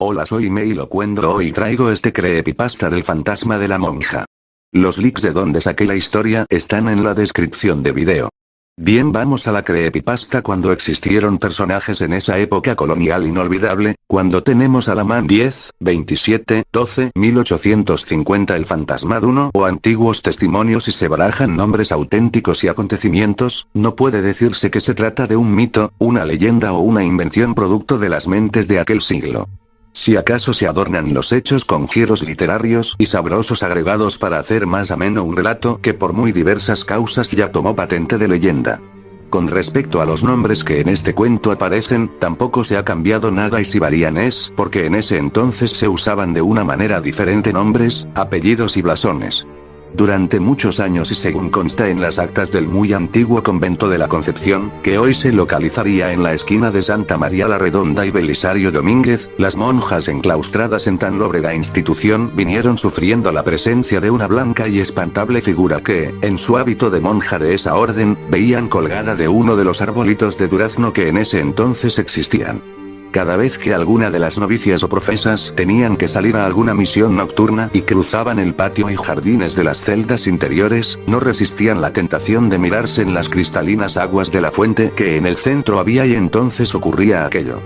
Hola, soy Mei Cuendo y traigo este creepypasta del fantasma de la monja. Los links de donde saqué la historia están en la descripción de video. Bien, vamos a la creepypasta. Cuando existieron personajes en esa época colonial inolvidable, cuando tenemos a la man 10, 27, 12, 1850, el fantasma de uno o antiguos testimonios y se barajan nombres auténticos y acontecimientos, no puede decirse que se trata de un mito, una leyenda o una invención producto de las mentes de aquel siglo. Si acaso se adornan los hechos con giros literarios y sabrosos agregados para hacer más ameno un relato que por muy diversas causas ya tomó patente de leyenda. Con respecto a los nombres que en este cuento aparecen, tampoco se ha cambiado nada y si varían es porque en ese entonces se usaban de una manera diferente nombres, apellidos y blasones. Durante muchos años y según consta en las actas del muy antiguo convento de la Concepción, que hoy se localizaría en la esquina de Santa María la Redonda y Belisario Domínguez, las monjas enclaustradas en tan lóbrega institución vinieron sufriendo la presencia de una blanca y espantable figura que, en su hábito de monja de esa orden, veían colgada de uno de los arbolitos de durazno que en ese entonces existían. Cada vez que alguna de las novicias o profesas tenían que salir a alguna misión nocturna y cruzaban el patio y jardines de las celdas interiores, no resistían la tentación de mirarse en las cristalinas aguas de la fuente que en el centro había y entonces ocurría aquello.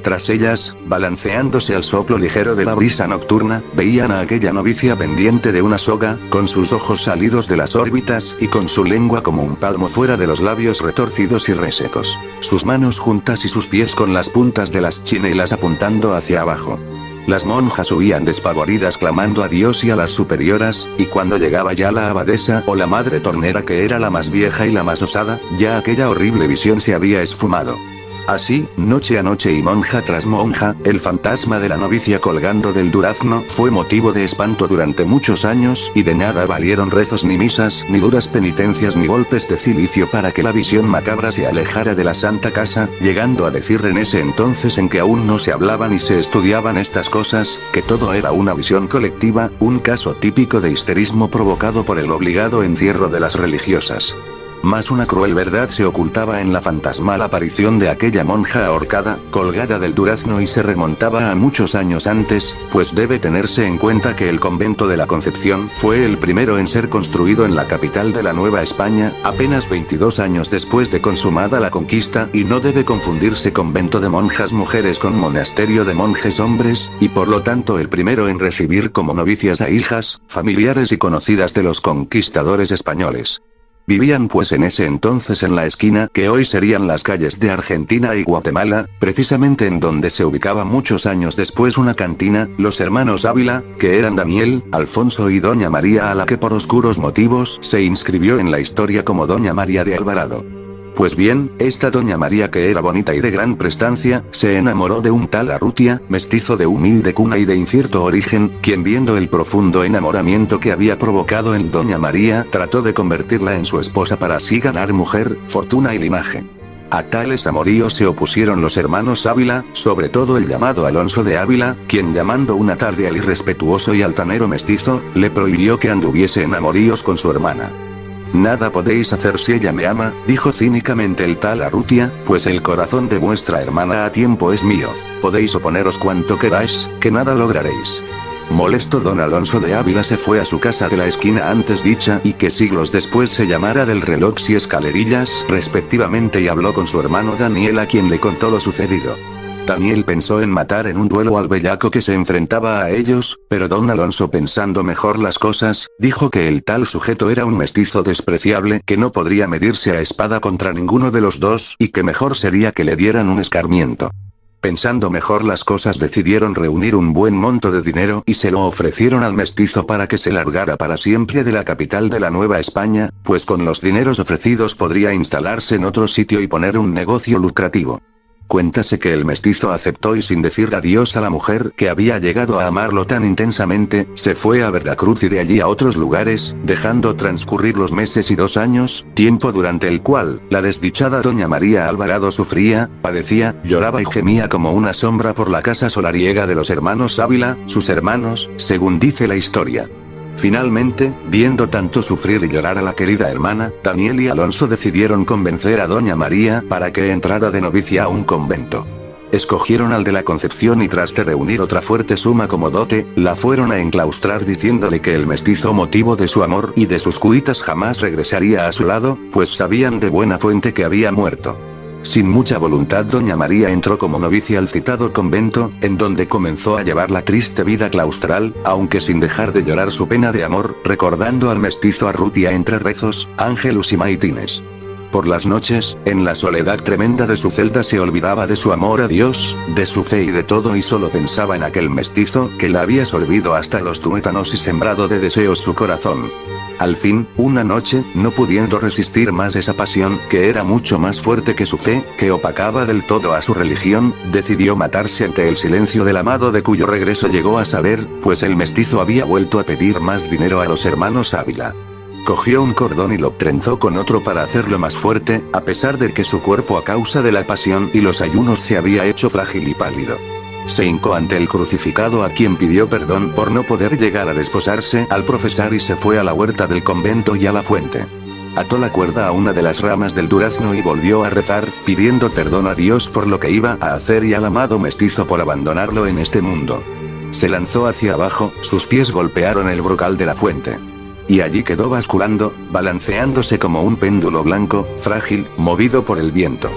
Tras ellas, balanceándose al soplo ligero de la brisa nocturna, veían a aquella novicia pendiente de una soga, con sus ojos salidos de las órbitas y con su lengua como un palmo fuera de los labios retorcidos y resecos, sus manos juntas y sus pies con las puntas de las chinelas apuntando hacia abajo. Las monjas huían despavoridas clamando a Dios y a las superioras, y cuando llegaba ya la abadesa o la madre tornera que era la más vieja y la más osada, ya aquella horrible visión se había esfumado. Así, noche a noche y monja tras monja, el fantasma de la novicia colgando del durazno fue motivo de espanto durante muchos años y de nada valieron rezos ni misas, ni duras penitencias ni golpes de cilicio para que la visión macabra se alejara de la santa casa, llegando a decir en ese entonces en que aún no se hablaban y se estudiaban estas cosas, que todo era una visión colectiva, un caso típico de histerismo provocado por el obligado encierro de las religiosas. Mas una cruel verdad se ocultaba en la fantasmal aparición de aquella monja ahorcada, colgada del durazno y se remontaba a muchos años antes, pues debe tenerse en cuenta que el convento de la Concepción fue el primero en ser construido en la capital de la Nueva España, apenas 22 años después de consumada la conquista y no debe confundirse convento de monjas mujeres con monasterio de monjes hombres, y por lo tanto el primero en recibir como novicias a hijas, familiares y conocidas de los conquistadores españoles. Vivían pues en ese entonces en la esquina que hoy serían las calles de Argentina y Guatemala, precisamente en donde se ubicaba muchos años después una cantina, los hermanos Ávila, que eran Daniel, Alfonso y Doña María, a la que por oscuros motivos se inscribió en la historia como Doña María de Alvarado. Pues bien, esta Doña María, que era bonita y de gran prestancia, se enamoró de un tal Arrutia, mestizo de humilde cuna y de incierto origen, quien viendo el profundo enamoramiento que había provocado en Doña María, trató de convertirla en su esposa para así ganar mujer, fortuna y linaje. A tales amoríos se opusieron los hermanos Ávila, sobre todo el llamado Alonso de Ávila, quien llamando una tarde al irrespetuoso y altanero mestizo, le prohibió que anduviese en amoríos con su hermana. Nada podéis hacer si ella me ama, dijo cínicamente el tal Arrutia, pues el corazón de vuestra hermana a tiempo es mío. Podéis oponeros cuanto queráis, que nada lograréis. Molesto, don Alonso de Ávila se fue a su casa de la esquina antes dicha y que siglos después se llamara del Reloj y Escalerillas, respectivamente, y habló con su hermano Daniel, a quien le contó lo sucedido. Daniel pensó en matar en un duelo al bellaco que se enfrentaba a ellos, pero don Alonso, pensando mejor las cosas, dijo que el tal sujeto era un mestizo despreciable que no podría medirse a espada contra ninguno de los dos y que mejor sería que le dieran un escarmiento. Pensando mejor las cosas, decidieron reunir un buen monto de dinero y se lo ofrecieron al mestizo para que se largara para siempre de la capital de la Nueva España, pues con los dineros ofrecidos podría instalarse en otro sitio y poner un negocio lucrativo. Cuéntase que el mestizo aceptó y sin decir adiós a la mujer que había llegado a amarlo tan intensamente, se fue a Veracruz y de allí a otros lugares, dejando transcurrir los meses y 2 años, tiempo durante el cual, la desdichada Doña María Alvarado sufría, padecía, lloraba y gemía como una sombra por la casa solariega de los hermanos Ávila, sus hermanos, según dice la historia. Finalmente, viendo tanto sufrir y llorar a la querida hermana, Daniel y Alonso decidieron convencer a Doña María para que entrara de novicia a un convento. Escogieron al de la Concepción y tras de reunir otra fuerte suma como dote, la fueron a enclaustrar diciéndole que el mestizo motivo de su amor y de sus cuitas jamás regresaría a su lado, pues sabían de buena fuente que había muerto. Sin mucha voluntad doña María entró como novicia al citado convento, en donde comenzó a llevar la triste vida claustral, aunque sin dejar de llorar su pena de amor, recordando al mestizo Arrutia entre rezos, ángelus y maitines. Por las noches, en la soledad tremenda de su celda se olvidaba de su amor a Dios, de su fe y de todo y solo pensaba en aquel mestizo que la había sorbido hasta los tuétanos y sembrado de deseos su corazón. Al fin, una noche, no pudiendo resistir más esa pasión, que era mucho más fuerte que su fe, que opacaba del todo a su religión, decidió matarse ante el silencio del amado de cuyo regreso llegó a saber, pues el mestizo había vuelto a pedir más dinero a los hermanos Ávila. Cogió un cordón y lo trenzó con otro para hacerlo más fuerte, a pesar de que su cuerpo a causa de la pasión y los ayunos se había hecho frágil y pálido. Se hincó ante el crucificado a quien pidió perdón por no poder llegar a desposarse al profesar y se fue a la huerta del convento y a la fuente. Ató la cuerda a una de las ramas del durazno y volvió a rezar, pidiendo perdón a Dios por lo que iba a hacer y al amado mestizo por abandonarlo en este mundo. Se lanzó hacia abajo, sus pies golpearon el brocal de la fuente. Y allí quedó basculando, balanceándose como un péndulo blanco, frágil, movido por el viento.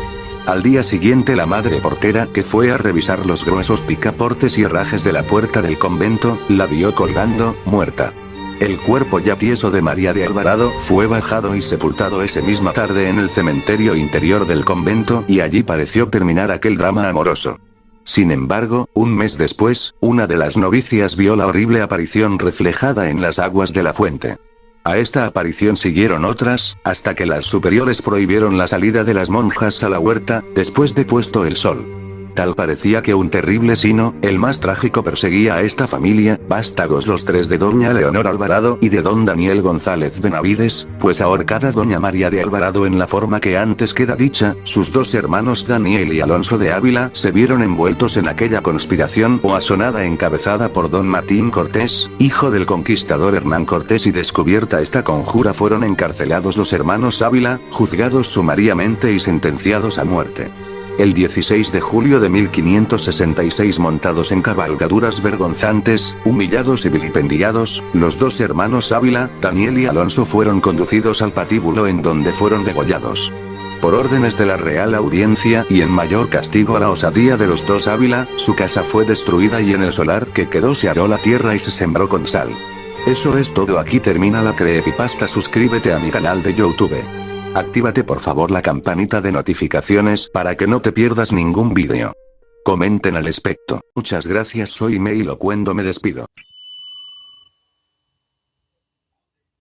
Al día siguiente la madre portera que fue a revisar los gruesos picaportes y herrajes de la puerta del convento, la vio colgando, muerta. El cuerpo ya tieso de María de Alvarado fue bajado y sepultado esa misma tarde en el cementerio interior del convento y allí pareció terminar aquel drama amoroso. Sin embargo, un mes después, una de las novicias vio la horrible aparición reflejada en las aguas de la fuente. A esta aparición siguieron otras, hasta que las superiores prohibieron la salida de las monjas a la huerta, después de puesto el sol. Tal parecía que un terrible sino, el más trágico, perseguía a esta familia, vástagos los tres de doña Leonor Alvarado y de don Daniel González Benavides, pues ahorcada doña María de Alvarado en la forma que antes queda dicha, sus dos hermanos Daniel y Alonso de Ávila se vieron envueltos en aquella conspiración o asonada encabezada por don Martín Cortés, hijo del conquistador Hernán Cortés, y descubierta esta conjura fueron encarcelados los hermanos Ávila, juzgados sumariamente y sentenciados a muerte. El 16 de julio de 1566, montados en cabalgaduras vergonzantes, humillados y vilipendiados, los dos hermanos Ávila, Daniel y Alonso fueron conducidos al patíbulo en donde fueron degollados. Por órdenes de la Real Audiencia y en mayor castigo a la osadía de los dos Ávila, su casa fue destruida y en el solar que quedó se aró la tierra y se sembró con sal. Eso es todo, aquí termina la creepypasta. Suscríbete a mi canal de YouTube. Actívate por favor la campanita de notificaciones para que no te pierdas ningún vídeo. Comenten al respecto. Muchas gracias, soy Meilocuendo, me despido.